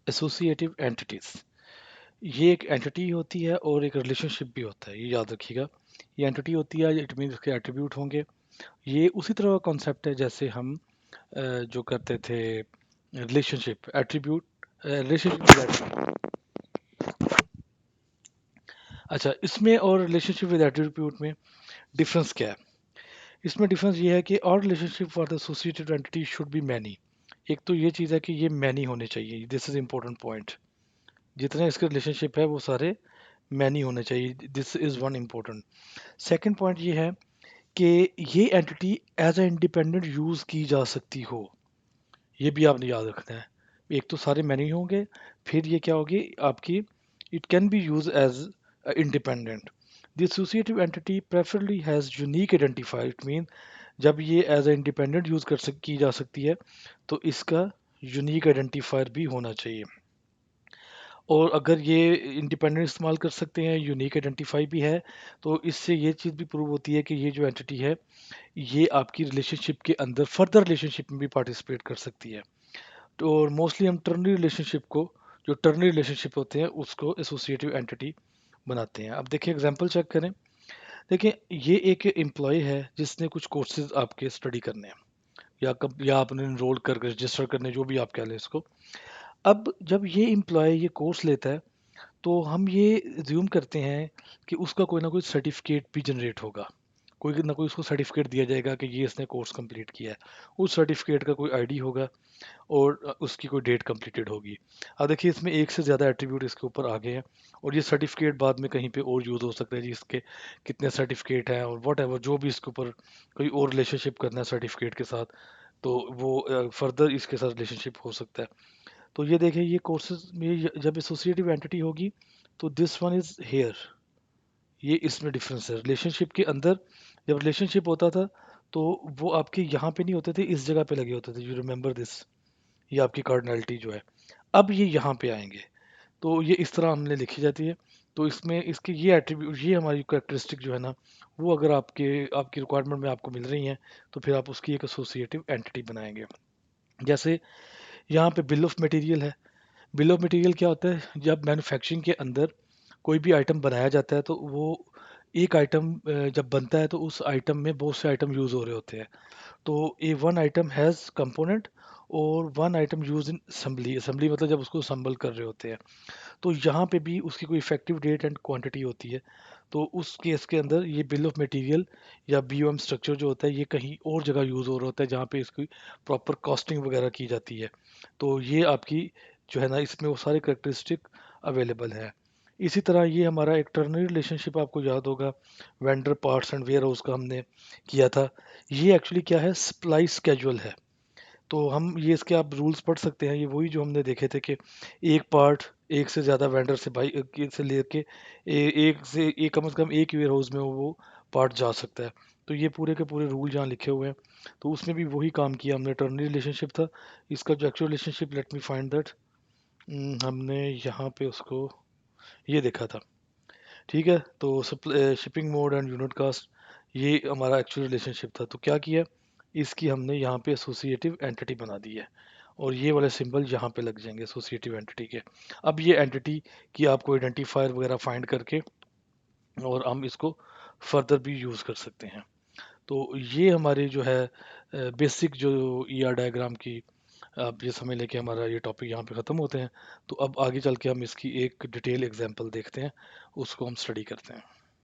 Associative entities, ये एक entity होती है और एक रिलेशनशिप भी होता है, ये याद रखिएगा। ये एंटिटी होती है, इट मीन उसके एट्रीब्यूट होंगे। ये उसी तरह का कॉन्सेप्ट है जैसे हम जो करते थे रिलेशनशिप एट्रीब्यूट, रिलेशनशिप। अच्छा, इसमें और रिलेशनशिप विद एट्रीब्यूट में डिफरेंस क्या है? इसमें डिफरेंस ये है कि और relationship for the associated entity should be many. एक तो ये चीज़ है कि ये मैनी होने चाहिए, दिस इज इंपॉर्टेंट पॉइंट। जितने इसके रिलेशनशिप है वो सारे मैनी होने चाहिए, this is one important. Second point ये है कि ये entity as a independent use की जा सकती हो, ये भी आपने याद रखना है। एक तो सारे मैनी होंगे, फिर ये क्या होगी आपकी, it can be use as independent. The associative entity preferably has unique identifier, it mean जब ये एज ए इंडिपेंडेंट यूज की जा सकती है तो इसका यूनिक आइडेंटिफायर भी होना चाहिए। और अगर ये इंडिपेंडेंट इस्तेमाल कर सकते हैं, यूनिक आइडेंटिफाई भी है, तो इससे ये चीज़ भी प्रूव होती है कि ये जो एंटिटी है ये आपकी रिलेशनशिप के अंदर फर्दर रिलेशनशिप में भी पार्टिसिपेट कर सकती है। तो और मोस्टली हम टर्नरी रिलेशनशिप को, जो टर्नरी रिलेशनशिप होते हैं उसको एसोसिएटिव एंटिटी बनाते हैं। अब देखिए एग्जांपल चेक करें। देखिए ये एक एम्प्लॉय है जिसने कुछ कोर्सेज आपके स्टडी करने हैं, या आपने इनरोल कर रजिस्टर करने, जो भी आप कह लें इसको। अब जब ये एम्प्लॉय ये कोर्स लेता है तो हम ये ज्यूम करते हैं कि उसका कोई ना कोई सर्टिफिकेट भी जनरेट होगा, कोई ना कोई उसको सर्टिफिकेट दिया जाएगा कि ये इसने कोर्स कंप्लीट किया है। उस सर्टिफिकेट का कोई आईडी होगा और उसकी कोई डेट कंप्लीटेड होगी। अब देखिए इसमें एक से ज़्यादा एट्रीब्यूट इसके ऊपर आ गए हैं, और ये सर्टिफिकेट बाद में कहीं पे और यूज़ हो सकता है जी, इसके कितने सर्टिफिकेट हैं और वट एवर, जो भी इसके ऊपर कोई और रिलेशनशिप करना है सर्टिफिकेट के साथ, तो वो फर्दर इसके साथ रिलेशनशिप हो सकता है। तो ये देखिए ये कोर्सेज में जब एसोसिएटिव एंटिटी होगी तो दिस वन इज हेयर, ये इसमें डिफरेंस है। रिलेशनशिप के अंदर जब रिलेशनशिप होता था तो वो आपके यहाँ पे नहीं होते थे, इस जगह पे लगे होते थे, यू रिमेंबर दिस, ये आपकी कार्डिनलिटी जो है। अब ये यहाँ पे आएंगे तो ये इस तरह हमने लिखी जाती है। तो इसमें इसके ये एट्रीब्यूट, ये हमारी कैरेक्टरिस्टिक जो है ना, वो अगर आपकी रिक्वायरमेंट में आपको मिल रही हैं तो फिर आप उसकी एक एसोसिएटिव एंटिटी बनाएंगे। जैसे यहाँ पे बिल ऑफ मटेरियल है। बिल ऑफ मटेरियल क्या होता है, जब मैन्युफैक्चरिंग के अंदर कोई भी आइटम बनाया जाता है तो वो एक आइटम जब बनता है तो उस आइटम में बहुत से आइटम यूज़ हो रहे होते हैं। तो ए वन आइटम हैज़ कंपोनेंट और one item use in assembly, assembly मतलब जब उसको असम्बल कर रहे होते हैं। तो यहाँ पे भी उसकी कोई इफेक्टिव डेट एंड क्वांटिटी होती है। तो उस केस के अंदर ये बिल ऑफ मटेरियल या बीओएम स्ट्रक्चर जो होता है ये कहीं और जगह यूज़ हो रहा होता है जहाँ पे इसकी प्रॉपर कॉस्टिंग वगैरह की जाती है। तो ये आपकी जो है ना, इसमें वो सारे करेक्टरिस्टिक अवेलेबल है। इसी तरह ये हमारा एक टर्नरी रिलेशनशिप आपको याद होगा, vendor parts and warehouse का हमने किया था। ये एक्चुअली क्या है, सप्लाई स्केजुअल है। तो हम ये इसके आप रूल्स पढ़ सकते हैं, ये वही जो हमने देखे थे कि एक पार्ट एक से ज़्यादा वेंडर से भाई से लेके एक कम से कम एक वेयर हाउस में वो पार्ट जा सकता है। तो ये पूरे के पूरे रूल जहाँ लिखे हुए हैं, तो उसमें भी वही काम किया हमने, टर्नरी रिलेशनशिप था। इसका जो actual relationship, let me find that, हमने यहाँ पे उसको ये देखा था। ठीक है, तो shipping mode and unit cost, ये हमारा एक्चुअल रिलेशनशिप था। तो क्या किया, इसकी हमने यहाँ पे एसोसिएटिव एंटिटी बना दी है, और ये वाले सिंबल यहाँ पे लग जाएंगे एसोसिएटिव एंटिटी के। अब ये एंटिटी की आपको आइडेंटिफायर वगैरह फाइंड करके और हम इसको फर्दर भी यूज़ कर सकते हैं। तो ये हमारे जो है बेसिक जो ईआर डायग्राम की, आप ये समझ लें कि हमारा ये टॉपिक यहाँ पे ख़त्म होते हैं। तो अब आगे चल के हम इसकी एक डिटेल एग्जांपल देखते हैं, उसको हम स्टडी करते हैं।